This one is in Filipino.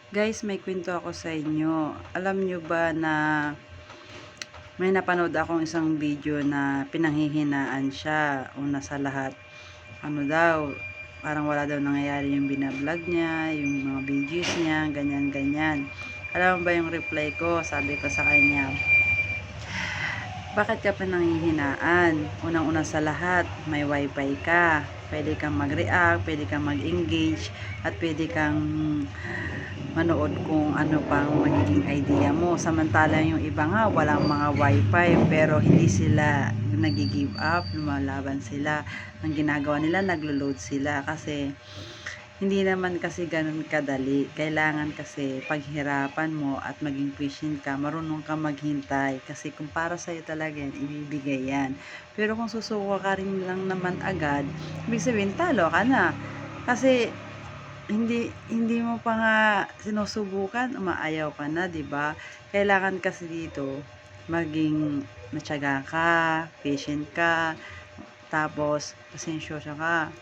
Guys, may kwento ako sa inyo. Alam nyo ba na may napanood akong isang video na pinanghihinaan siya. Una sa lahat, ano daw, parang wala daw nangyayari yung binablog niya, yung mga videos niya, ganyan, ganyan. Alam mo ba yung reply ko? Sabi ko sa kanya, bakit ka pinanghihinaan? Unang-una sa lahat, may wifi ka. Pwede kang mag-react, pwede kang mag-engage, at pwede kang manood kung ano pang magiging idea mo. Samantalang yung iba nga, walang mga wifi, pero hindi sila nag-give up, lumalaban sila. Ang ginagawa nila, naglo-load sila kasi hindi naman kasi ganun kadali. Kailangan kasi paghirapan mo at maging patient ka, marunong ka maghintay. Kasi kung para sa'yo talaga yan, ibibigay yan. Pero kung susuko ka rin lang naman agad, ibig sabihin, talo ka na. Kasi hindi mo pa nga sinusubukan, umaayaw ka na, 'di ba? Kailangan kasi dito maging matiyaga ka, patient ka, tapos pasensyosa ka.